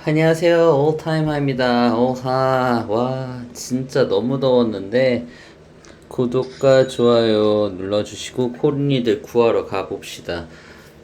안녕하세요. 올타임하입니다. 오하. 와, 진짜 너무 더웠는데, 구독과 좋아요 눌러주시고, 코린이들 구하러 가봅시다.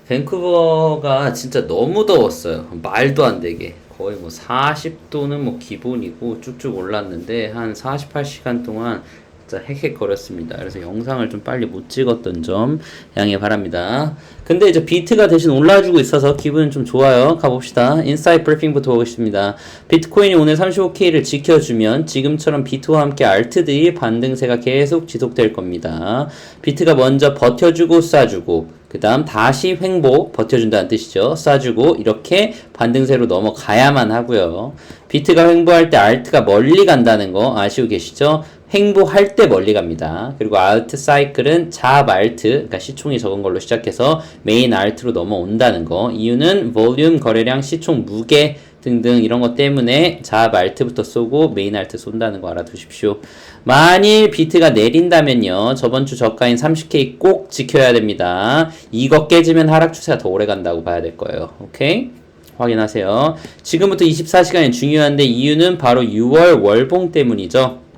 밴쿠버가 진짜 너무 더웠어요. 말도 안 되게. 거의 뭐 40도는 뭐 기본이고, 쭉쭉 올랐는데, 한 48시간 동안 진짜 헥헥거렸습니다. 그래서 영상을 좀 빨리 못 찍었던 점 양해 바랍니다. 근데 이제 비트가 대신 올라주고 있어서 기분은 좀 좋아요. 가봅시다. 인사이트 브리핑부터 보겠습니다. 비트코인이 오늘 35K를 지켜주면 지금처럼 비트와 함께 알트들이 반등세가 계속 지속될 겁니다. 비트가 먼저 버텨주고 쏴주고 그 다음 다시 횡보 버텨준다는 뜻이죠. 쏴주고 이렇게 반등세로 넘어가야만 하고요. 비트가 횡보할 때 알트가 멀리 간다는 거 아시고 계시죠? 횡보할 때 멀리 갑니다. 그리고 알트 사이클은 잡 알트, 그러니까 시총이 적은 걸로 시작해서 메인 알트로 넘어온다는 거. 이유는 볼륨, 거래량, 시총 무게 등등 이런 것 때문에 잡 알트부터 쏘고 메인 알트 쏜다는 거 알아두십시오. 만일 비트가 내린다면요. 저번 주 저가인 30K 꼭 지켜야 됩니다. 이거 깨지면 하락 추세가 더 오래 간다고 봐야 될 거예요. 오케이? 확인하세요. 지금부터 24시간이 중요한데 이유는 바로 6월 월봉 때문이죠.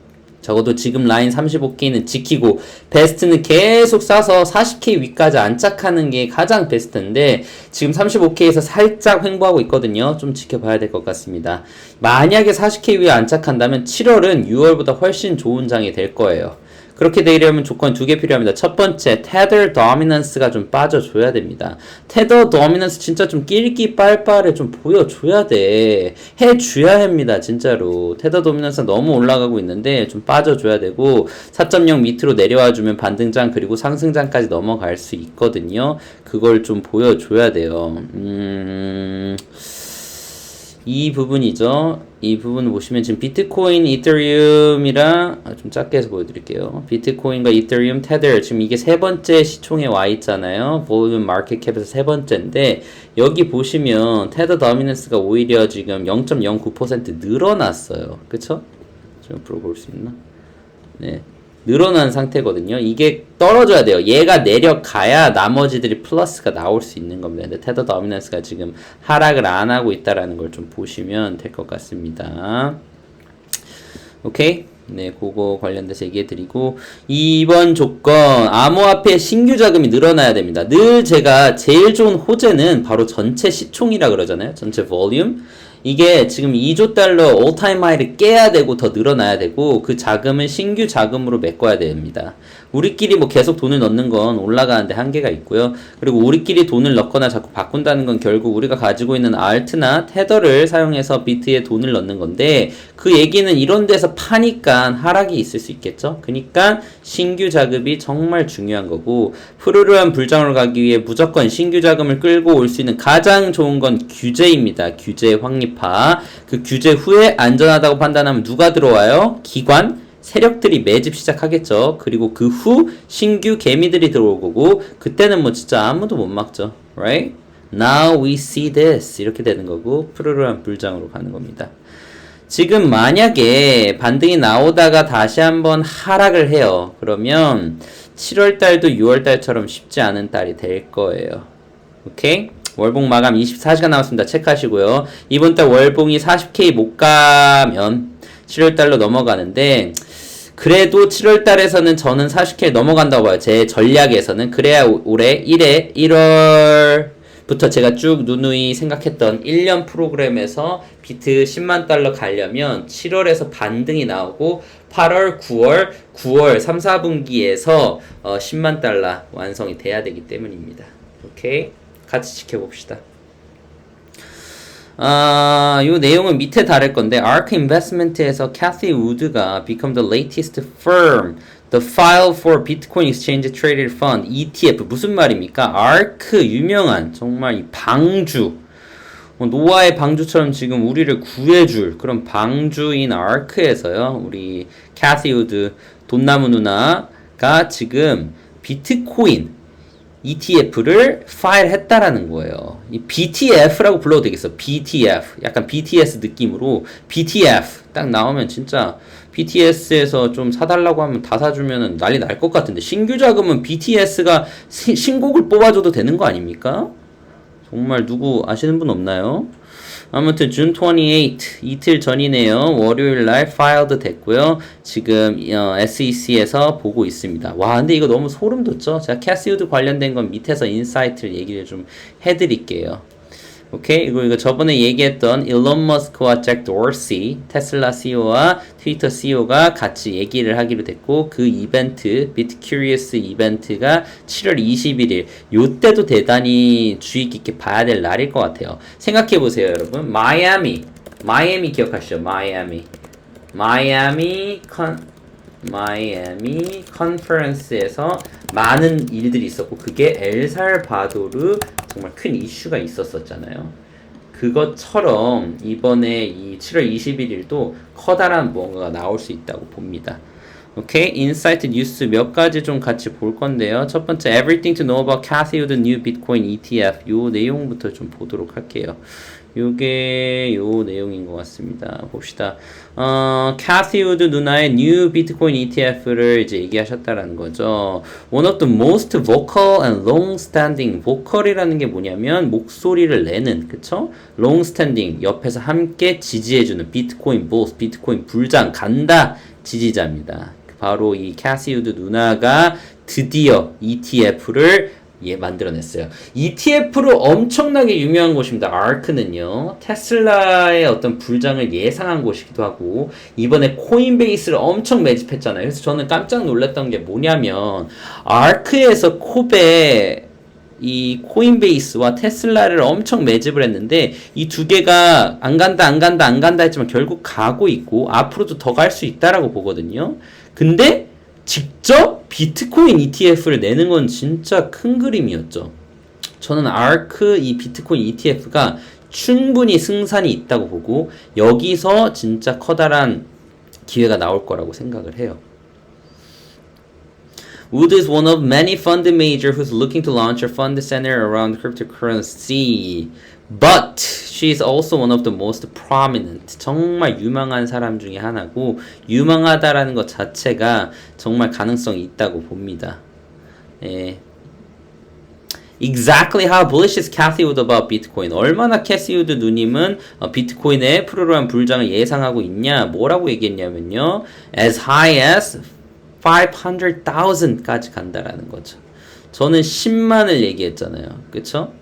적어도 지금 라인 35K는 지키고 베스트는 계속 싸서 40K 위까지 안착하는 게 가장 베스트인데 지금 35K에서 살짝 횡보하고 있거든요. 좀 지켜봐야 될 것 같습니다. 만약에 40K 위에 안착한다면 7월은 6월보다 훨씬 좋은 장이 될 거예요. 그렇게 되려면 조건 두 개 필요합니다. 첫 번째, tether dominance가 좀 빠져줘야 됩니다. tether dominance 진짜 좀 낄기 빨빨에 좀 보여줘야 돼. 해줘야 합니다. 진짜로. tether dominance가 너무 올라가고 있는데 좀 빠져줘야 되고 4.0 밑으로 내려와주면 반등장 그리고 상승장까지 넘어갈 수 있거든요. 그걸 좀 보여줘야 돼요. 이 부분이죠. 이 부분을 보시면 지금 비트코인, 이더리움이랑 좀 작게 해서 보여드릴게요. 비트코인과 이더리움, 테더 지금 이게 세 번째 시총에 와 있잖아요. 볼륨 마켓 캡에서 세 번째인데 여기 보시면 테더 더미넌스가 오히려 지금 0.09% 늘어났어요. 그쵸? 좀 앞으로 볼 수 있나? 네. 늘어난 상태거든요. 이게 떨어져야 돼요. 얘가 내려가야 나머지들이 플러스가 나올 수 있는 겁니다. 근데 테더 더미넌스가 지금 하락을 안 하고 있다라는 걸 좀 보시면 될 것 같습니다. 오케이? 네, 그거 관련돼서 얘기해드리고 2번 조건 암호화폐 신규 자금이 늘어나야 됩니다. 늘 제가 제일 좋은 호재는 바로 전체 시총이라 그러잖아요. 전체 볼륨. 이게 지금 2조 달러 올타임 하이를 깨야 되고 더 늘어나야 되고 그 자금은 신규 자금으로 메꿔야 됩니다. 우리끼리 뭐 계속 돈을 넣는 건 올라가는데 한계가 있고요. 그리고 우리끼리 돈을 넣거나 자꾸 바꾼다는 건 결국 우리가 가지고 있는 알트나 테더를 사용해서 비트에 돈을 넣는 건데 그 얘기는 이런 데서 파니까 하락이 있을 수 있겠죠. 그러니까 신규 자금이 정말 중요한 거고 푸르르한 불장으로 가기 위해 무조건 신규 자금을 끌고 올 수 있는 가장 좋은 건 규제입니다. 규제 확립화. 그 규제 후에 안전하다고 판단하면 누가 들어와요? 기관? 세력들이 매집 시작하겠죠. 그리고 그 후 신규 개미들이 들어올 거고 그때는 뭐 진짜 아무도 못 막죠. Right? Now we see this. 이렇게 되는 거고 푸르르한 불장으로 가는 겁니다. 지금 만약에 반등이 나오다가 다시 한번 하락을 해요. 그러면 7월달도 6월달처럼 쉽지 않은 달이 될 거예요. 오케이? 월봉 마감 24시간 남았습니다. 체크하시고요. 이번 달 월봉이 40K 못 가면 7월달로 넘어가는데 그래도 7월달에서는 저는 40K 넘어간다고 봐요. 제 전략에서는. 그래야 올해 1월부터 제가 쭉 누누이 생각했던 1년 프로그램에서 비트 10만 달러 가려면 7월에서 반등이 나오고 8월, 9월 3, 4분기에서 10만 달러 완성이 돼야 되기 때문입니다. 오케이? 같이 지켜봅시다. 요 내용은 밑에 다를 건데 ARK Investment에서 캐시 우드가 become the latest firm, the file for Bitcoin Exchange Traded Fund (ETF) 무슨 말입니까? ARK 유명한 정말 이 방주 노아의 방주처럼 지금 우리를 구해줄 그런 방주인 ARK에서요 우리 캐시 우드 돈나무 누나가 지금 비트코인 ETF를 파일 했다라는 거예요. 이 BTF라고 불러도 되겠어. BTF. 약간 BTS 느낌으로 BTF 딱 나오면 진짜 BTS에서 좀 사달라고 하면 다 사주면 난리 날 것 같은데 신규 자금은 BTS가 신곡을 뽑아줘도 되는 거 아닙니까? 정말 누구 아시는 분 없나요? 아무튼 June 28 이틀 전이네요. 월요일 날 filed 됐고요. 지금 SEC에서 보고 있습니다. 와, 근데 이거 너무 소름 돋죠? 제가 캐시우드 관련된 건 밑에서 인사이트를 얘기를 좀 해드릴게요. 오케이? 그리고 이거 저번에 얘기했던 일론 머스크와 잭 도어시, 테슬라 CEO와 트위터 CEO가 같이 얘기를 하기로 됐고, 그 이벤트, 비트 큐리어스 이벤트가 7월 21일, 요때도 대단히 주의 깊게 봐야 될 날일 것 같아요. 생각해보세요, 여러분. 마이애미 기억하시죠? 마이애미 컨퍼런스에서 많은 일들이 있었고, 그게 엘살바도르 정말 큰 이슈가 있었었잖아요. 그것처럼 이번에 이 7월 21일도 커다란 뭔가가 나올 수 있다고 봅니다. 오케이, 인사이트 뉴스 몇 가지 좀 같이 볼 건데요. 첫 번째, Everything to know about Cathie Wood new Bitcoin ETF. 요 내용부터 좀 보도록 할게요. 요게 요 내용인 것 같습니다. 봅시다. Cathie Wood 누나의 new Bitcoin ETF를 이제 얘기하셨다라는 거죠. One of the most vocal and long-standing. vocal이라는 게 뭐냐면 목소리를 내는, 그쵸? long-standing, 옆에서 함께 지지해주는 비트코인 보스, 비트코인 불장 간다 지지자입니다. 바로 이 Cathie Wood 누나가 드디어 ETF를 만들어냈어요. ETF로 엄청나게 유명한 곳입니다. ARK는요. 테슬라의 어떤 불장을 예상한 곳이기도 하고, 이번에 코인베이스를 엄청 매집했잖아요. 그래서 저는 깜짝 놀랐던 게 뭐냐면, ARK에서 코베 이 코인베이스와 테슬라를 엄청 매집을 했는데, 이 두 개가 안 간다 했지만 결국 가고 있고, 앞으로도 더 갈 수 있다라고 보거든요. 근데 직접 비트코인 ETF를 내는 건 진짜 큰 그림이었죠. 저는 ARK 이 비트코인 ETF가 충분히 승산이 있다고 보고, 여기서 진짜 커다란 기회가 나올 거라고 생각을 해요. Wood is one of many fund major who's looking to launch a fund center around cryptocurrency. But she is also one of the most prominent. 정말 유명한 사람 중에 하나고, 유명하다라는 것 자체가 정말 가능성이 있다고 봅니다. Exactly how bullish is Cathie Wood about Bitcoin? 얼마나 캐시 우드 누님은 비트코인의 프로그램 불장을 예상하고 있냐? 뭐라고 얘기했냐면요. As high as 500,000까지 간다라는 거죠. 저는 10만을 얘기했잖아요. 그쵸?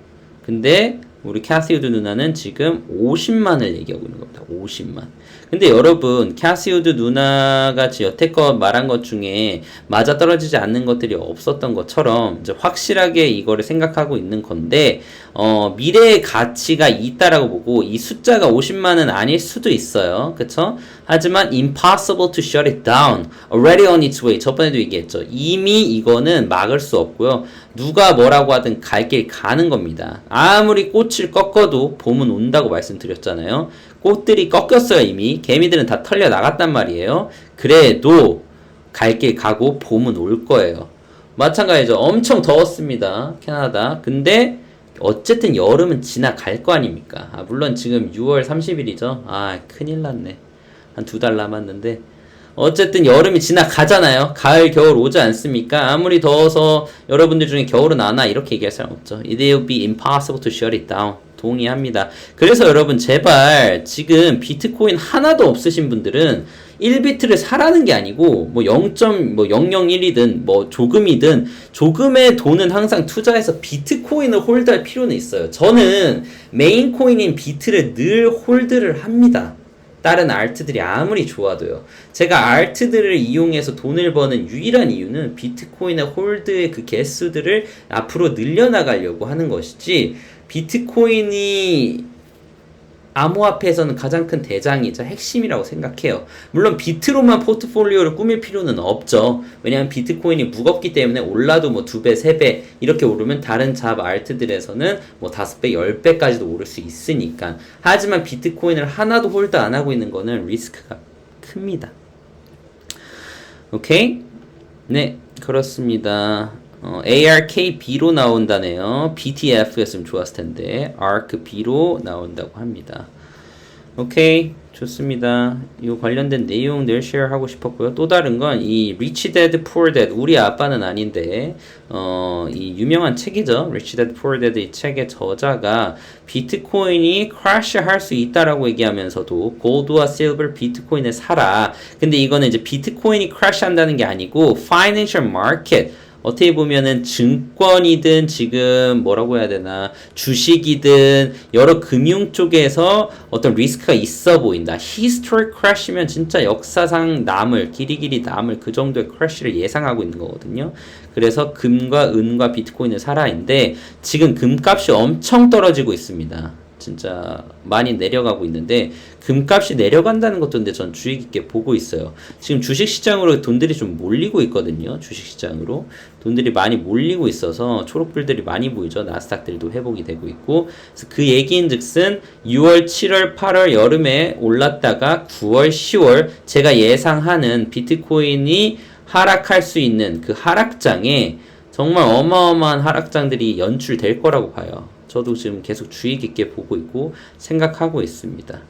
근데 우리 캐시 우드 누나는 지금 50만을 얘기하고 있는 겁니다. 50만. 근데 여러분, 캐시 우드 누나가 여태껏 말한 것 중에 맞아떨어지지 않는 것들이 없었던 것처럼 이제 확실하게 이거를 생각하고 있는 건데, 미래의 가치가 있다라고 보고, 이 숫자가 50만은 아닐 수도 있어요. 그쵸? 하지만 impossible to shut it down. already on its way. 저번에도 얘기했죠. 이미 이거는 막을 수 없고요. 누가 뭐라고 하든 갈 길 가는 겁니다. 아무리 꽃을 꺾어도 봄은 온다고 말씀드렸잖아요. 꽃들이 꺾였어요. 이미 개미들은 다 털려 나갔단 말이에요. 그래도 갈 길 가고 봄은 올 거예요. 마찬가지죠. 엄청 더웠습니다. 캐나다. 근데 어쨌든 여름은 지나갈 거 아닙니까? 물론 지금 6월 30일이죠. 큰일 났네. 한 2달 남았는데, 어쨌든 여름이 지나가잖아요. 가을, 겨울 오지 않습니까? 아무리 더워서 여러분들 중에 겨울은 안 와, 이렇게 얘기할 사람 없죠. It will be impossible to shut it down. 동의합니다. 그래서 여러분, 제발 지금 비트코인 하나도 없으신 분들은 1비트를 사라는 게 아니고, 뭐 0.001이든 뭐 조금이든, 조금의 돈은 항상 투자해서 비트코인을 홀드할 필요는 있어요. 저는 메인 코인인 비트를 늘 홀드를 합니다. 다른 알트들이 아무리 좋아도요. 제가 알트들을 이용해서 돈을 버는 유일한 이유는 비트코인의 홀드의 그 개수들을 앞으로 늘려나가려고 하는 것이지, 비트코인이 암호화폐에서는 가장 큰 대장이자 핵심이라고 생각해요. 물론 비트로만 포트폴리오를 꾸밀 필요는 없죠. 왜냐하면 비트코인이 무겁기 때문에 올라도 뭐 2배, 3배 이렇게 오르면 다른 잡 알트들에서는 뭐 5배, 10배까지도 오를 수 있으니까. 하지만 비트코인을 하나도 홀드 안 하고 있는 거는 리스크가 큽니다. 오케이? 네, 그렇습니다. ARKB로 나온다네요. BTF였으면 좋았을 텐데 ARKB로 나온다고 합니다. 오케이. 좋습니다. 이 관련된 내용들 쉐어하고 싶었고요. 또 다른 건 이 Rich Dad Poor Dad 우리 아빠는 아닌데 이 유명한 책이죠. Rich Dad Poor Dad 이 책의 저자가 비트코인이 크래시 할 수 있다라고 얘기하면서도 골드와 실버 비트코인을 사라. 근데 이거는 이제 비트코인이 크래시 한다는 게 아니고 Financial Market 어떻게 보면은 증권이든 지금 뭐라고 해야 되나 주식이든 여러 금융 쪽에서 어떤 리스크가 있어 보인다. Historic crash이면 진짜 역사상 남을 길이길이 남을 그 정도의 crash를 예상하고 있는 거거든요. 그래서 금과 은과 비트코인을 사라인데 지금 금값이 엄청 떨어지고 있습니다. 진짜 많이 내려가고 있는데 금값이 내려간다는 것도 근데 전 주의 깊게 보고 있어요. 지금 주식시장으로 돈들이 좀 몰리고 있거든요. 주식시장으로 돈들이 많이 몰리고 있어서 초록불들이 많이 보이죠. 나스닥들도 회복이 되고 있고 그래서 그 얘기인즉슨 6월, 7월, 8월 여름에 올랐다가 9월, 10월 제가 예상하는 비트코인이 하락할 수 있는 그 하락장에 정말 어마어마한 하락장들이 연출될 거라고 봐요. 저도 지금 계속 주의 깊게 보고 있고 생각하고 있습니다.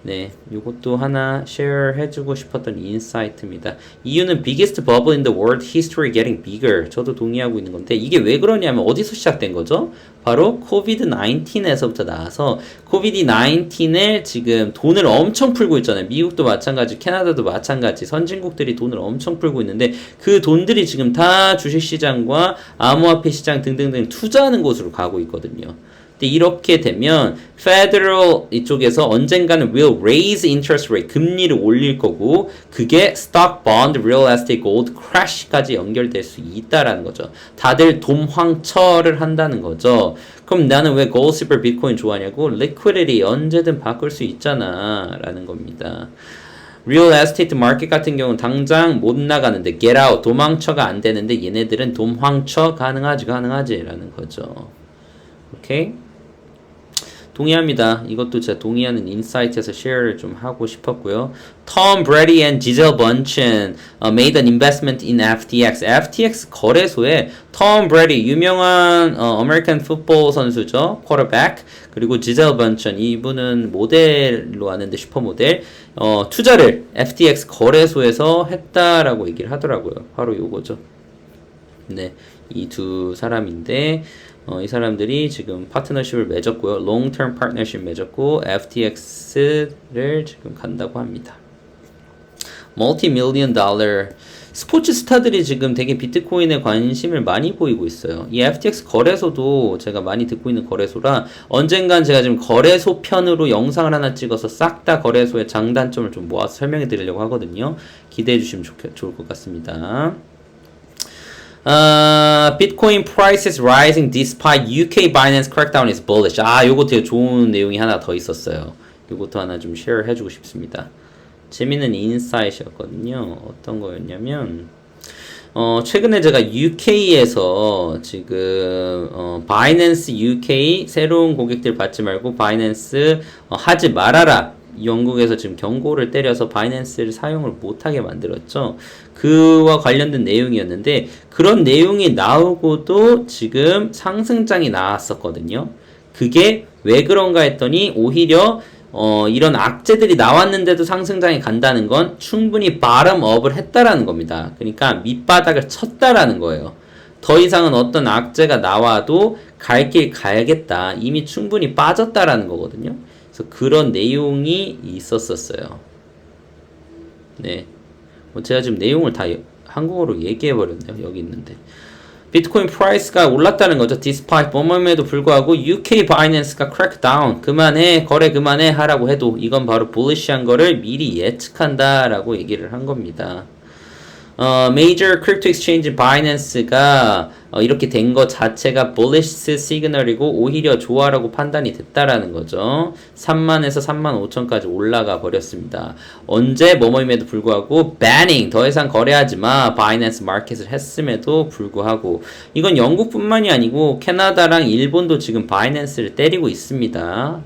네, 이것도 하나 share 해주고 싶었던 인사이트입니다. 이유는 biggest bubble in the world history getting bigger. 저도 동의하고 있는 건데 이게 왜 그러냐면 어디서 시작된 거죠? 바로 코비드-19에서부터 나와서 코비드-19을 지금 돈을 엄청 풀고 있잖아요. 미국도 마찬가지, 캐나다도 마찬가지, 선진국들이 돈을 엄청 풀고 있는데 그 돈들이 지금 다 주식시장과 암호화폐 시장 등등등 투자하는 곳으로 가고 있거든요. 근데 이렇게 되면 Federal 이쪽에서 언젠가는 will raise interest rate 금리를 올릴 거고 그게 stock, bond, real estate, gold crash까지 연결될 수 있다라는 거죠. 다들 돈황철을 한다는 거죠. 그럼 나는 왜 gold, silver, bitcoin 좋아하냐고 liquidity 언제든 바꿀 수 있잖아 라는 겁니다. real estate market 같은 경우는 당장 못 나가는데 get out 도망쳐가 안 되는데 얘네들은 돈황쳐 가능하지 라는 거죠. 오케이? 동의합니다. 이것도 제가 동의하는 인사이트에서 쉐어를 좀 하고 싶었고요. Tom Brady and Gisele Bündchen made an investment in FTX. FTX 거래소에 Tom Brady 유명한 American football 선수죠. quarterback. 그리고 Gisele Bündchen 이분은 모델로 아는데 슈퍼모델 투자를 FTX 거래소에서 했다라고 얘기를 하더라고요. 바로 요거죠. 네, 이 두 사람인데 이 사람들이 지금 파트너십을 맺었고요. long-term partnership 맺었고 FTX를 지금 간다고 합니다. multi-million dollar 스포츠 스타들이 지금 되게 비트코인에 관심을 많이 보이고 있어요. 이 FTX 거래소도 제가 많이 듣고 있는 거래소라 언젠간 제가 지금 거래소 편으로 영상을 하나 찍어서 싹 다 거래소의 장단점을 좀 모아서 설명해 드리려고 하거든요. 기대해 주시면 좋을 것 같습니다. Bitcoin prices rising despite UK Binance crackdown is bullish. 요거 되게 좋은 내용이 하나 더 있었어요. 요것도 하나 좀 쉐어 해주고 싶습니다. 재밌는 인사이트였거든요. 어떤 거였냐면, 최근에 제가 UK에서 지금, 바이낸스 UK 새로운 고객들 받지 말고 바이낸스 하지 말아라. 영국에서 지금 경고를 때려서 바이낸스를 사용을 못하게 만들었죠. 그와 관련된 내용이었는데 그런 내용이 나오고도 지금 상승장이 나왔었거든요. 그게 왜 그런가 했더니 오히려 이런 악재들이 나왔는데도 상승장이 간다는 건 충분히 bottomup을 했다라는 겁니다. 그러니까 밑바닥을 쳤다라는 거예요. 더 이상은 어떤 악재가 나와도 갈 길 가야겠다. 이미 충분히 빠졌다라는 거거든요. 그래서 그런 내용이 있었었어요. 네. 제가 지금 내용을 다 한국어로 얘기해버렸네요. 여기 있는데. 비트코인 프라이스가 올랐다는 거죠. despite 봄봄에도 불구하고 UK 바이낸스가 crackdown 그만해 거래 그만해 하라고 해도 이건 바로 bullish한 거를 미리 예측한다라고 얘기를 한 겁니다. major crypto exchange 바이낸스가 이렇게 된 것 자체가 bullish 시그널이고 오히려 좋아라고 판단이 됐다라는 거죠. 3만에서 3만 5천까지 올라가 버렸습니다. 언제 뭐뭐임에도 불구하고 banning 더 이상 거래하지 마 바이낸스 마켓을 했음에도 불구하고 이건 영국뿐만이 아니고 캐나다랑 일본도 지금 바이낸스를 때리고 있습니다.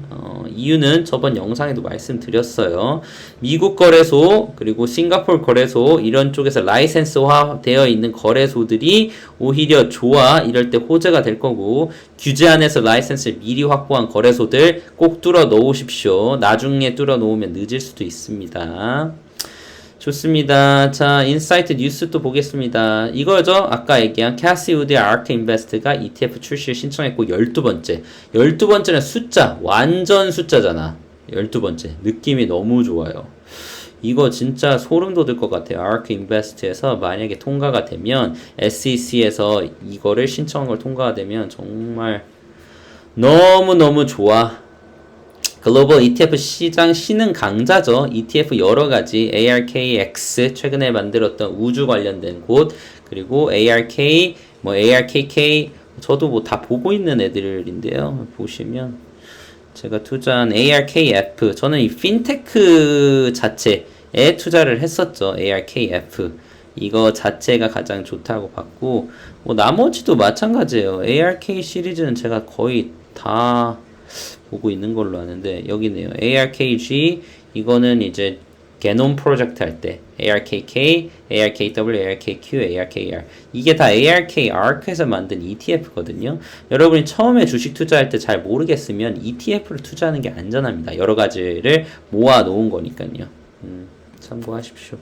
이유는 저번 영상에도 말씀드렸어요. 미국 거래소 그리고 싱가포르 거래소 이런 쪽에서 라이센스화 되어 있는 거래소들이 오히려 좋아 이럴 때 호재가 될 거고, 규제 안에서 라이센스를 미리 확보한 거래소들 꼭 뚫어 놓으십시오. 나중에 뚫어 놓으면 늦을 수도 있습니다. 좋습니다. 자, 인사이트 뉴스 또 보겠습니다. 이거죠. 아까 얘기한 캐시 우드의 아크 인베스트가 ETF 출시를 신청했고 12번째. 12번째는 숫자, 완전 숫자잖아. 12번째. 느낌이 너무 좋아요. 이거 진짜 소름 돋을 것 같아요. 아크 인베스트에서 만약에 통과가 되면, SEC에서 이거를 신청한 걸 통과가 되면 정말 너무너무 좋아. 글로벌 ETF 시장 신흥 강자죠. ETF 여러가지, ARKX 최근에 만들었던 우주 관련된 곳, 그리고 ARK, 뭐 ARKK, 저도 뭐 다 보고 있는 애들인데요. 보시면 제가 투자한 ARKF, 저는 이 핀테크 자체에 투자를 했었죠. ARKF 이거 자체가 가장 좋다고 봤고, 뭐 나머지도 마찬가지예요. ARK 시리즈는 제가 거의 다 보고 있는 걸로 아는데, 여기네요. ARKG, 이거는 이제 게놈 프로젝트 할 때 ARKK, ARKW, ARKQ, ARKR, 이게 다 ARK ARK에서 만든 ETF거든요. 여러분이 처음에 주식 투자할 때 잘 모르겠으면 ETF를 투자하는 게 안전합니다. 여러 가지를 모아 놓은 거니까요. 참고하십시오.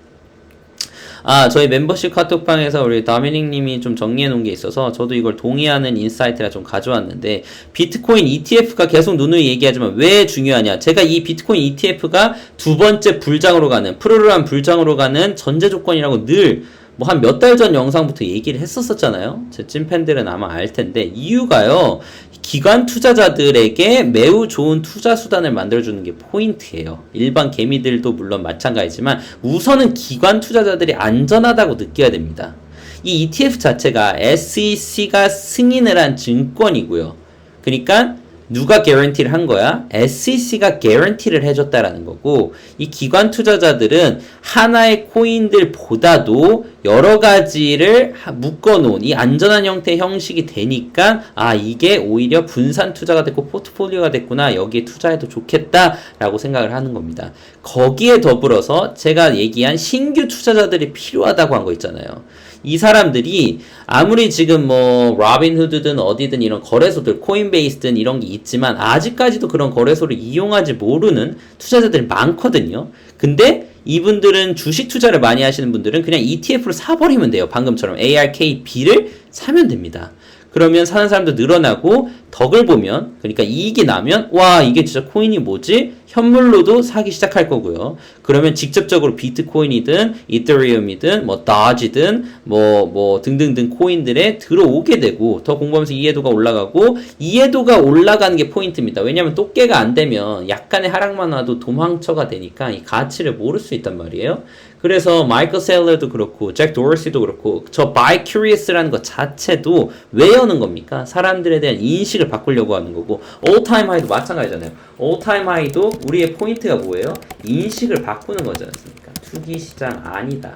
아, 저희 멤버십 카톡방에서 우리 다미닉 님이 좀 정리해 놓은 게 있어서 저도 이걸 동의하는 인사이트라 좀 가져왔는데, 비트코인 ETF가 계속 누누이 얘기하지만 왜 중요하냐. 제가 이 비트코인 ETF가 두 번째 불장으로 가는, 프로그램 불장으로 가는 전제 조건이라고 늘 뭐 한 몇 달 전 영상부터 얘기를 했었잖아요. 제 찐팬들은 아마 알 텐데, 이유가요, 기관 투자자들에게 매우 좋은 투자 수단을 만들어주는 게 포인트예요. 일반 개미들도 물론 마찬가지지만 우선은 기관 투자자들이 안전하다고 느껴야 됩니다. 이 ETF 자체가 SEC가 승인을 한 증권이고요. 그러니까 누가 개런티를 한 거야? SEC가 개런티를 해줬다라는 거고, 이 기관 투자자들은 하나의 코인들보다도 여러 가지를 묶어놓은 이 안전한 형태의 형식이 되니까, 아, 이게 오히려 분산 투자가 됐고 포트폴리오가 됐구나, 여기에 투자해도 좋겠다라고 생각을 하는 겁니다. 거기에 더불어서 제가 얘기한 신규 투자자들이 필요하다고 한 거 있잖아요. 이 사람들이 아무리 지금 뭐 로빈후드든 어디든 이런 거래소들, 코인베이스든 이런 게 있지만 아직까지도 그런 거래소를 이용하지 모르는 투자자들이 많거든요. 근데 이분들은 주식 투자를 많이 하시는 분들은 그냥 ETF를 사버리면 돼요. 방금처럼 ARKB를 사면 됩니다. 그러면 사는 사람도 늘어나고, 덕을 보면, 그러니까 이익이 나면, 와, 이게 진짜 코인이 뭐지? 현물로도 사기 시작할 거고요. 그러면 직접적으로 비트코인이든 이더리움이든 뭐 다지든 뭐 등등등 코인들에 들어오게 되고, 더 공부하면서 이해도가 올라가고, 이해도가 올라가는 게 포인트입니다. 왜냐면 똑개가 안 되면 약간의 하락만 와도 도망쳐가 되니까 이 가치를 모를 수 있단 말이에요. 그래서 마이클 셀러도 그렇고 잭 도어시도 그렇고 저 Buy Curious라는 것 자체도 왜 여는 겁니까? 사람들에 대한 인식을 바꾸려고 하는 거고, All Time High도 마찬가지잖아요. All Time High도 우리의 포인트가 뭐예요? 인식을 바꾸는 거지 않습니까? 투기 시장 아니다.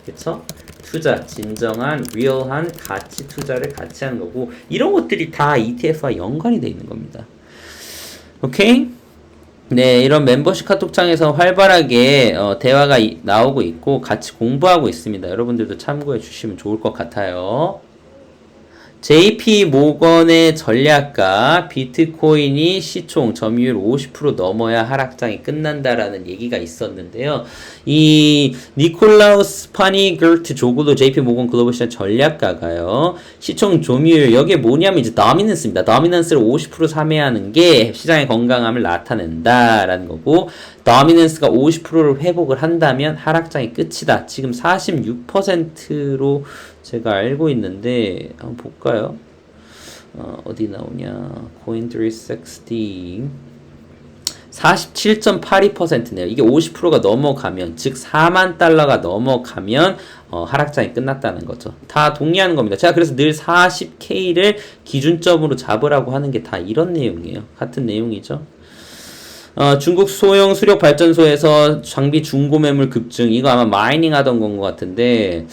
그쵸? 투자, 진정한 리얼한 가치 투자를 같이 하는 거고, 이런 것들이 다 ETF와 연관이 돼 있는 겁니다. 오케이? 네, 이런 멤버십 카톡창에서 활발하게 대화가 나오고 있고 같이 공부하고 있습니다. 여러분들도 참고해 주시면 좋을 것 같아요. JP 모건의 전략가, 비트코인이 시총 점유율 50% 넘어야 하락장이 끝난다라는 얘기가 있었는데요. 이 니콜라우스 파니거트 조글로 JP 모건 글로벌 시장 전략가가요, 시총 점유율, 여기에 뭐냐면 이제 도미넌스입니다. 도미넌스를 50% 삼해하는 게 시장의 건강함을 나타낸다라는 거고, 도미넌스가 50%를 회복을 한다면 하락장이 끝이다. 지금 46%로 제가 알고 있는데 한번 볼까요? 어디 나오냐? 코인360 47.82%네요. 이게 50%가 넘어가면, 즉 4만 달러가 넘어가면 하락장이 끝났다는 거죠. 다 동의하는 겁니다. 제가 그래서 늘 40K를 기준점으로 잡으라고 하는 게 다 이런 내용이에요. 같은 내용이죠. 중국 소형 수력 발전소에서 장비 중고 매물 급증. 이거 아마 마이닝 하던 건 것 같은데,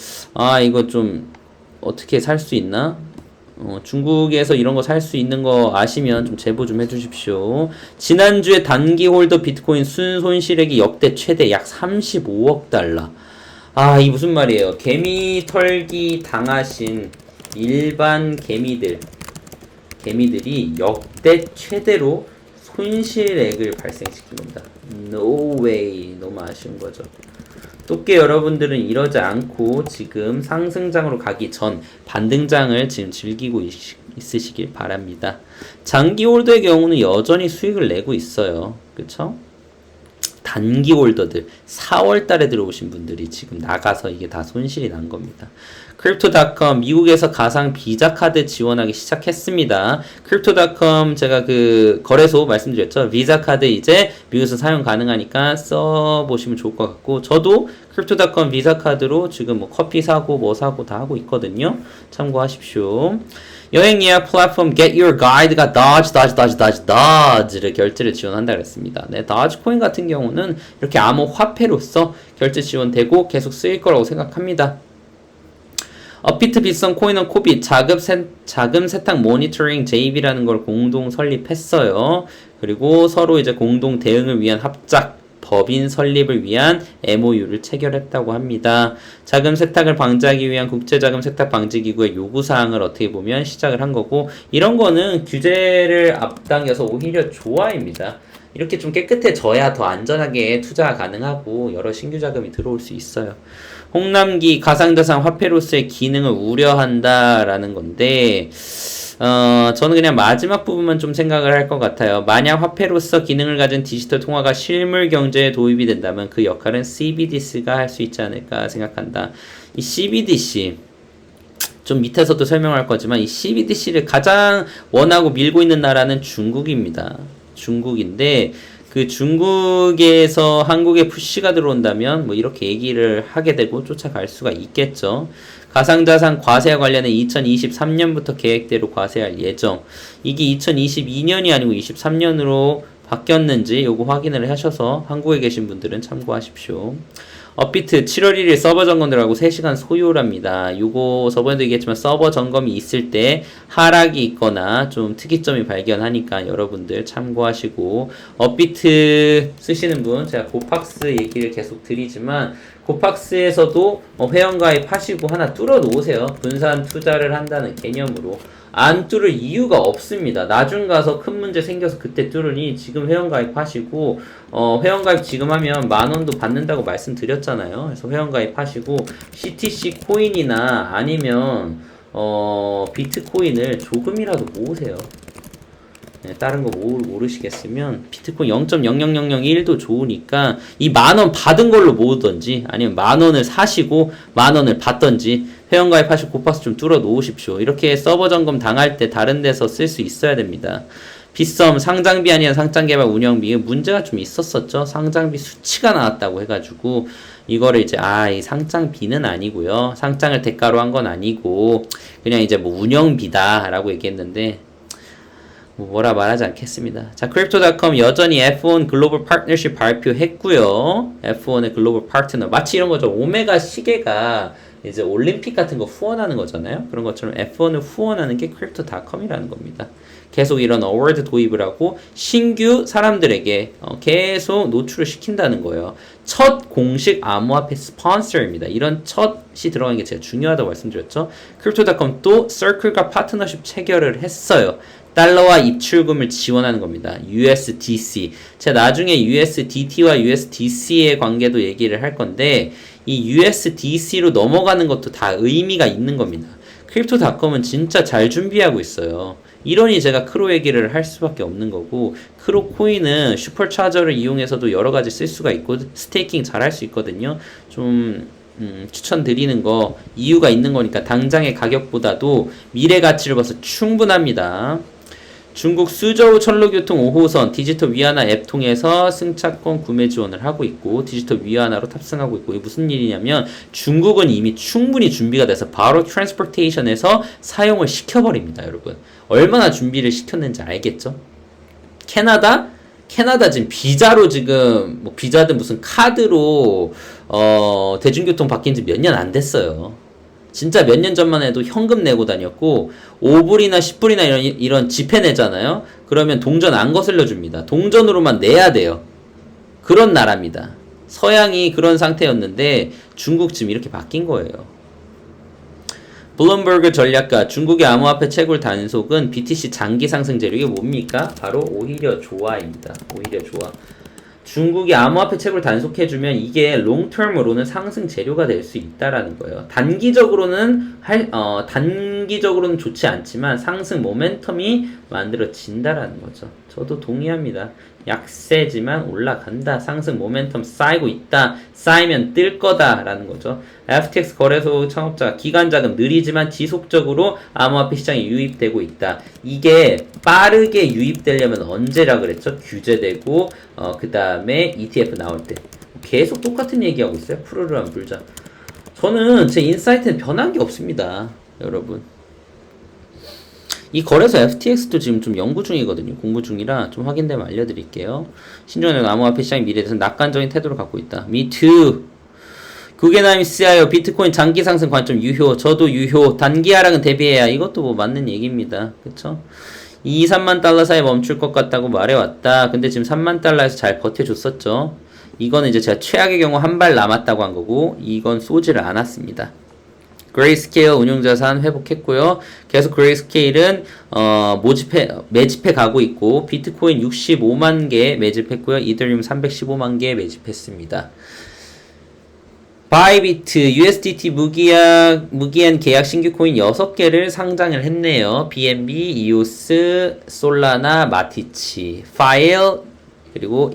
이거 좀 어떻게 살 수 있나? 중국에서 이런 거 살 수 있는 거 아시면 좀 제보 좀 해주십시오. 지난주에 단기 홀더 비트코인 순손실액이 역대 최대 약 35억 달러. 이 무슨 말이에요? 개미 털기 당하신 일반 개미들이 역대 최대로 손실액을 발생시킨 겁니다. No way. 너무 아쉬운 거죠. 또깨 여러분들은 이러지 않고 지금 상승장으로 가기 전 반등장을 지금 즐기고 있으시길 바랍니다. 장기 홀더의 경우는 여전히 수익을 내고 있어요. 그쵸? 단기 홀더들 4월 달에 들어오신 분들이 지금 나가서 이게 다 손실이 난 겁니다. 크립토닷컴 미국에서 가상 비자 카드 지원하기 시작했습니다. 크립토닷컴 제가 그 거래소 말씀드렸죠. 비자 카드 이제 미국에서 사용 가능하니까 써보시면 좋을 것 같고 저도 크립토닷컴 비자 카드로 지금 뭐 커피 사고 뭐 사고 다 하고 있거든요. 참고하십시오. 여행 예약 플랫폼 Get Your Guide가 Dodge를 결제를 지원한다 그랬습니다. 네, Dogecoin 같은 경우는 이렇게 암호 화폐로서 결제 지원되고 계속 쓰일 거라고 생각합니다. 업비트 빗썸 코인은 코빗 자금 세탁 모니터링 JV라는 걸 공동 설립했어요. 그리고 서로 이제 공동 대응을 위한 합작 법인 설립을 위한 MOU를 체결했다고 합니다. 자금 세탁을 방지하기 위한 국제자금 세탁 방지 기구의 요구사항을 어떻게 보면 시작을 한 거고 이런 거는 규제를 앞당겨서 오히려 좋아입니다. 이렇게 좀 깨끗해져야 더 안전하게 투자가 가능하고 여러 신규 자금이 들어올 수 있어요. 홍남기 가상자산 화폐로서의 기능을 우려한다라는 건데 저는 그냥 마지막 부분만 좀 생각을 할 것 같아요. 만약 화폐로서 기능을 가진 디지털 통화가 실물 경제에 도입이 된다면 그 역할은 CBDC가 할 수 있지 않을까 생각한다. 이 CBDC 좀 밑에서도 설명할 거지만 이 CBDC를 가장 원하고 밀고 있는 나라는 중국입니다. 중국인데 그 중국에서 한국에 푸시가 들어온다면 뭐 이렇게 얘기를 하게 되고 쫓아갈 수가 있겠죠. 가상자산 과세와 관련해 2023년부터 계획대로 과세할 예정. 이게 2022년이 아니고 23년으로 바뀌었는지 요거 확인을 하셔서 한국에 계신 분들은 참고하십시오. 업비트 7월 1일 서버 점검 들어가고 3시간 소요랍니다. 요거 저번에도 얘기했지만 서버 점검이 있을 때 하락이 있거나 좀 특이점이 발견하니까 여러분들 참고하시고 업비트 쓰시는 분 제가 고팍스 얘기를 계속 드리지만 고팍스에서도 회원가입 하시고 하나 뚫어 놓으세요. 분산 투자를 한다는 개념으로. 안 뚫을 이유가 없습니다. 나중 가서 큰 문제 생겨서 그때 뚫으니 지금 회원가입 하시고 회원가입 지금 하면 10,000원도 받는다고 말씀드렸잖아요. 그래서 회원가입 하시고 CTC 코인이나 아니면 비트코인을 조금이라도 모으세요. 네, 다른 거 모르시겠으면 비트코인 0.00001도 좋으니까 이 10,000원 받은 걸로 모으던지 아니면 10,000원을 사시고 10,000원을 받던지 회원가입하시고 고팍스 좀 뚫어 놓으십시오. 이렇게 서버 점검 당할 때 다른 데서 쓸 수 있어야 됩니다. 빗썸 상장비 아니면 상장개발 운영비 문제가 좀 있었었죠. 상장비 수치가 나왔다고 해가지고 이거를 이제 이 상장비는 아니고요. 상장을 대가로 한 건 아니고 그냥 이제 뭐 운영비다 라고 얘기했는데 뭐라 말하지 않겠습니다. 자, 크립토닷컴 여전히 F1 글로벌 파트너십 발표했고요. F1의 글로벌 파트너 마치 이런 거죠. 오메가 시계가 이제 올림픽 같은 거 후원하는 거잖아요. 그런 것처럼 F1을 후원하는 게 크립토닷컴이라는 겁니다. 계속 이런 어워드 도입을 하고 신규 사람들에게 계속 노출을 시킨다는 거예요. 첫 공식 암호화폐 스폰서입니다. 이런 첫이 들어가는 게 제가 중요하다고 말씀드렸죠. 크립토닷컴 또 서클과 파트너십 체결을 했어요. 달러와 입출금을 지원하는 겁니다. USDC. 제가 나중에 USDT와 USDC의 관계도 얘기를 할 건데 이 USDC로 넘어가는 것도 다 의미가 있는 겁니다. 크립토닷컴은 진짜 잘 준비하고 있어요. 이러니 제가 크로 얘기를 할 수밖에 없는 거고 크로 코인은 슈퍼차저를 이용해서도 여러 가지 쓸 수가 있고 스테이킹 잘 할 수 있거든요. 좀 추천드리는 거 이유가 있는 거니까 당장의 가격보다도 미래 가치를 봐서 충분합니다. 중국 수저우 철로교통 5호선 디지털 위안화 앱 통해서 승차권 구매 지원을 하고 있고 디지털 위안화로 탑승하고 있고 이게 무슨 일이냐면 중국은 이미 충분히 준비가 돼서 바로 트랜스포테이션에서 사용을 시켜버립니다. 여러분 얼마나 준비를 시켰는지 알겠죠? 캐나다 지금 비자로 지금 뭐 비자든 무슨 카드로 대중교통 바뀐 지 몇 년 안 됐어요. 진짜 몇 년 전만 해도 현금 내고 다녔고 5불이나 10불이나 이런 지폐 내잖아요. 그러면 동전 안 거슬려 줍니다. 동전으로만 내야 돼요. 그런 나라입니다. 서양이 그런 상태였는데 중국 지금 이렇게 바뀐 거예요. 블룸버그 전략가 중국의 암호화폐 채굴 단속은 BTC 장기 상승 재료. 이게 뭡니까? 바로 오히려 좋아입니다. 오히려 좋아. 중국이 암호화폐 채굴 단속해주면 이게 롱텀으로는 상승 재료가 될 수 있다라는 거예요. 단기적으로는 좋지 않지만 상승 모멘텀이 만들어진다라는 거죠. 저도 동의합니다. 약세지만 올라간다. 상승 모멘텀 쌓이고 있다. 쌓이면 뜰 거다라는 거죠. FTX 거래소 창업자 기간 자금 느리지만 지속적으로 암호화폐 시장에 유입되고 있다. 이게 빠르게 유입되려면 언제라 그랬죠? 규제되고 그 다음에 ETF 나올 때. 계속 똑같은 얘기하고 있어요. 푸르르한 불자. 저는 제 인사이트는 변한 게 없습니다. 여러분. 이 거래소 FTX도 지금 좀 연구 중이거든요. 공부 중이라 좀 확인되면 알려드릴게요. 신종현 암호화폐 시장의 미래에 대해서 낙관적인 태도를 갖고 있다. Me too. 구겐하임 CIO 비트코인 장기 상승 관점 유효. 저도 유효. 단기 하락은 대비해야. 이것도 뭐 맞는 얘기입니다. 그쵸? 2, 3만 달러 사이에 멈출 것 같다고 말해왔다. 근데 지금 3만 달러에서 잘 버텨줬었죠. 이거는 이제 제가 최악의 경우 한 발 남았다고 한 거고, 이건 쏘지를 않았습니다. 그레이스케일 운용자산 회복했고요. 계속 그레이스케일은 매집해 가고 있고, 비트코인 65만 개 매집했고요. 이더리움 315만 개 매집했습니다. 바이비트, USDT 무기한 계약 신규 코인 6개를 상장을 했네요. BNB, 이오스, 솔라나, 마티치, 파일, 그리고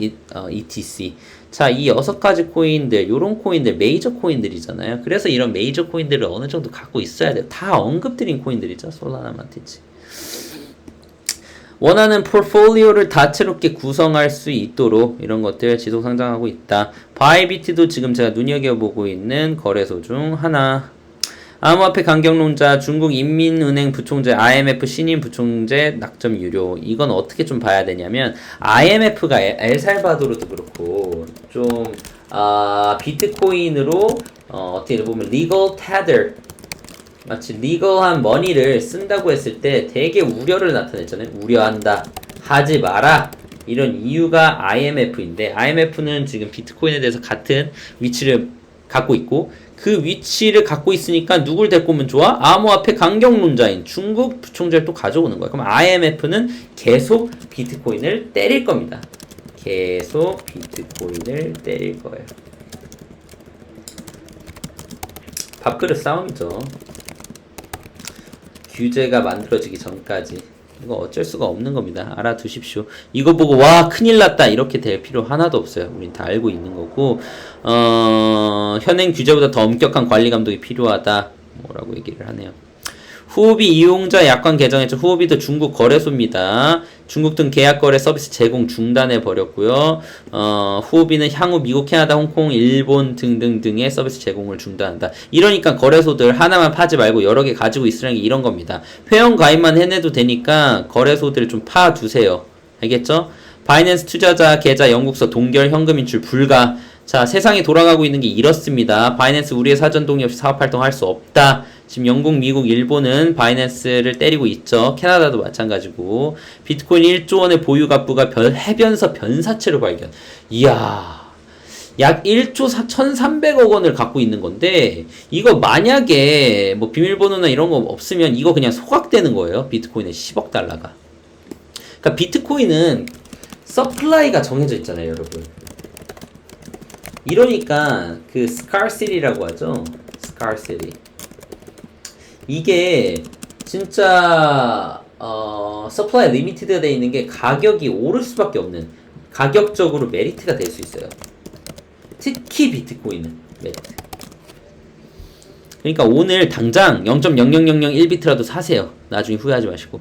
ETC. 자, 이 6가지 코인들, 요런 코인들, 메이저 코인들이잖아요. 그래서 이런 메이저 코인들을 어느 정도 갖고 있어야 돼요. 다 언급드린 코인들이죠. 솔라나, 마티치. 원하는 포트폴리오를 다채롭게 구성할 수 있도록 이런 것들 지속 상장하고 있다. 바이비트도 지금 제가 눈여겨보고 있는 거래소 중 하나. 암호화폐 강경론자 중국 인민은행 부총재 IMF 신임 부총재 낙점 유료. 이건 어떻게 좀 봐야 되냐면 IMF가 엘살바도르도 그렇고 좀 비트코인으로 어떻게 보면 legal tether 마치 리거한 머니를 쓴다고 했을 때 되게 우려를 나타냈잖아요. 우려한다. 하지 마라. 이런 이유가 IMF인데 IMF는 지금 비트코인에 대해서 같은 위치를 갖고 있고 그 위치를 갖고 있으니까 누굴 데리고 오면 좋아? 암호화폐 강경론자인 중국 부총재를 또 가져오는 거야. 그럼 IMF는 계속 비트코인을 때릴 겁니다. 계속 비트코인을 때릴 거예요. 밥그릇 싸움이죠. 규제가 만들어지기 전까지 이거 어쩔 수가 없는 겁니다. 알아두십시오. 이거 보고 와 큰일 났다 이렇게 될 필요 하나도 없어요. 우린 다 알고 있는 거고 현행 규제보다 더 엄격한 관리 감독이 필요하다 뭐라고 얘기를 하네요. 후오비 이용자 약관 개정했죠. 후오비도 중국 거래소입니다. 중국 등 계약 거래 서비스 제공 중단해 버렸고요. 후오비는 향후 미국, 캐나다, 홍콩, 일본 등등등의 서비스 제공을 중단한다. 이러니까 거래소들 하나만 파지 말고 여러 개 가지고 있으라는 게 이런 겁니다. 회원 가입만 해내도 되니까 거래소들 좀 파두세요. 알겠죠? 바이낸스 투자자 계좌 영국서 동결 현금 인출 불가. 자, 세상이 돌아가고 있는 게 이렇습니다. 바이낸스 우리의 사전 동의 없이 사업 활동할 수 없다. 지금 영국, 미국, 일본은 바이낸스를 때리고 있죠. 캐나다도 마찬가지고. 비트코인 1조 원의 보유 갑부가 해변서 변사체로 발견. 이야. 약 1조 1,300억 원을 갖고 있는 건데 이거 만약에 뭐 비밀번호나 이런 거 없으면 이거 그냥 소각되는 거예요. 비트코인의 10억 달러가. 그러니까 비트코인은 서플라이가 정해져 있잖아요, 여러분. 이러니까 그 scarcity라고 하죠. scarcity. 이게 진짜 supply limited 돼 있는 게 가격이 오를 수밖에 없는 가격적으로 메리트가 될 수 있어요. 특히 비트코인은 메리트. 그러니까 오늘 당장 0.00001비트라도 사세요. 나중에 후회하지 마시고.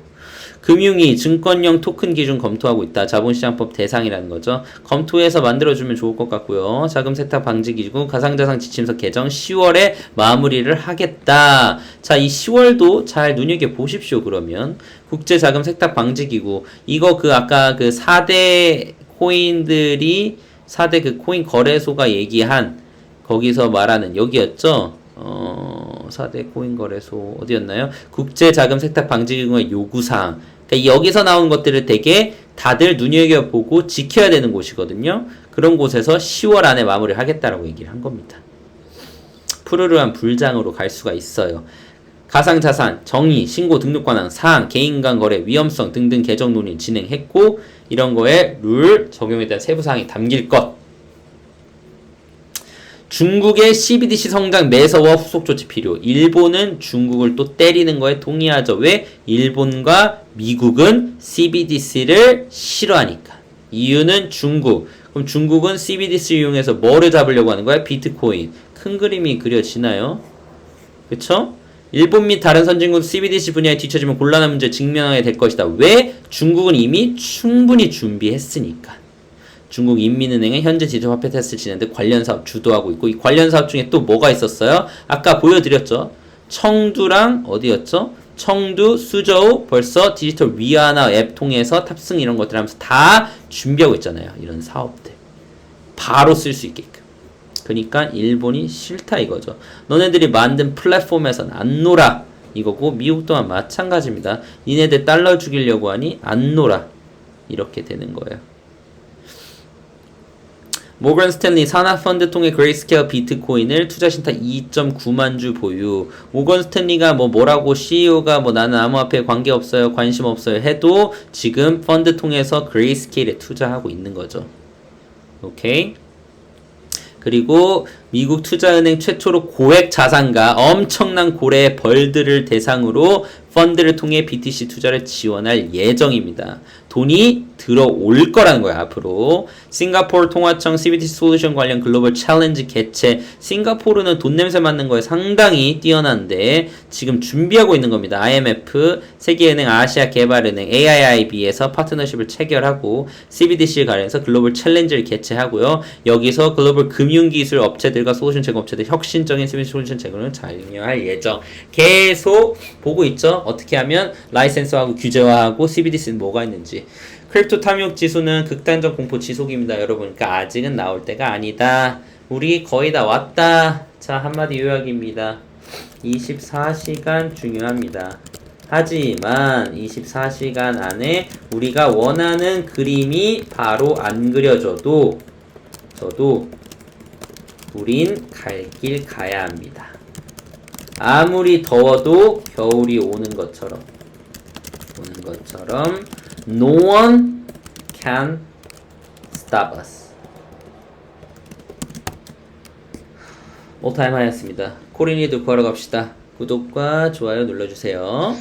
금융위 증권형 토큰 기준 검토하고 있다. 자본시장법 대상이라는 거죠. 검토해서 만들어주면 좋을 것 같고요. 자금 세탁 방지 기준 가상자산 지침서 개정 10월에 마무리를 하겠다. 자, 이 10월도 잘 눈여겨보십시오. 그러면 국제자금 세탁 방지 기구 이거 아까 그 4대 코인들이 4대 그 코인 거래소가 얘기한 거기서 말하는 여기였죠. 4대 코인 거래소 어디였나요? 국제자금 세탁 방지 기구의 요구사항. 그러니까 여기서 나온 것들을 되게 다들 눈여겨보고 지켜야 되는 곳이거든요. 그런 곳에서 10월 안에 마무리를 하겠다라고 얘기를 한 겁니다. 푸르르한 불장으로 갈 수가 있어요. 가상자산, 정의, 신고, 등록 관한, 사항, 개인 간 거래, 위험성 등등 개정 논의를 진행했고 이런 거에 룰 적용에 대한 세부 사항이 담길 것. 중국의 CBDC 성장 매서워 후속 조치 필요. 일본은 중국을 또 때리는 거에 동의하죠. 왜? 일본과 미국은 CBDC를 싫어하니까. 이유는 중국. 그럼 중국은 CBDC 이용해서 뭐를 잡으려고 하는 거야? 비트코인. 큰 그림이 그려지나요? 그쵸? 일본 및 다른 선진국 CBDC 분야에 뒤처지면 곤란한 문제를 직면하게 될 것이다. 왜? 중국은 이미 충분히 준비했으니까. 중국 인민은행은 현재 디지털화폐 테스트를 진행하는데 관련 사업 주도하고 있고 이 관련 사업 중에 또 뭐가 있었어요? 아까 보여드렸죠. 청두랑 어디였죠? 청두, 수저우 벌써 디지털 위안화 앱 통해서 탑승 이런 것들 하면서 다 준비하고 있잖아요. 이런 사업들. 바로 쓸 수 있게끔. 그러니까 일본이 싫다 이거죠. 너네들이 만든 플랫폼에선 안 놀아 이거고 미국 또한 마찬가지입니다. 니네들 달러 죽이려고 하니 안 놀아 이렇게 되는 거예요. 모건 스탠리 산하펀드 통해 그레이스케어 비트코인을 투자신탁 2.9만 주 보유. 모건 스탠리가 뭐라고 CEO가 나는 암호화폐에 관계없어요 관심 없어요 해도 지금 펀드 통해서 그레이스케일에 투자하고 있는 거죠. 오케이. 그리고 미국 투자은행 최초로 고액 자산가 엄청난 고래의 벌들을 대상으로 펀드를 통해 BTC 투자를 지원할 예정입니다. 돈이 들어올 거라는 거야 앞으로. 싱가포르 통화청 CBDC 솔루션 관련 글로벌 챌린지 개최. 싱가포르는 돈 냄새 맡는 거에 상당히 뛰어난데 지금 준비하고 있는 겁니다. IMF, 세계은행, 아시아개발은행, AIIB에서 파트너십을 체결하고 CBDC에 관련해서 글로벌 챌린지를 개최하고요. 여기서 글로벌 금융기술 업체들과 솔루션 제공업체들 혁신적인 CBDC 솔루션 제공을 장려할 예정. 계속 보고 있죠. 어떻게 하면 라이센스하고 규제화하고 CBDC는 뭐가 있는지. 크립토 탐욕 지수는 극단적 공포 지속입니다. 여러분. 그러니까 아직은 나올 때가 아니다. 우리 거의 다 왔다. 자, 한마디 요약입니다. 24시간 중요합니다. 하지만 24시간 안에 우리가 원하는 그림이 바로 안 그려져도 우린 갈 길 가야 합니다. 아무리 더워도 겨울이 오는 것처럼 No one can stop us. 오타임 하였습니다. 코린이도 구하러 갑시다. 구독과 좋아요 눌러주세요.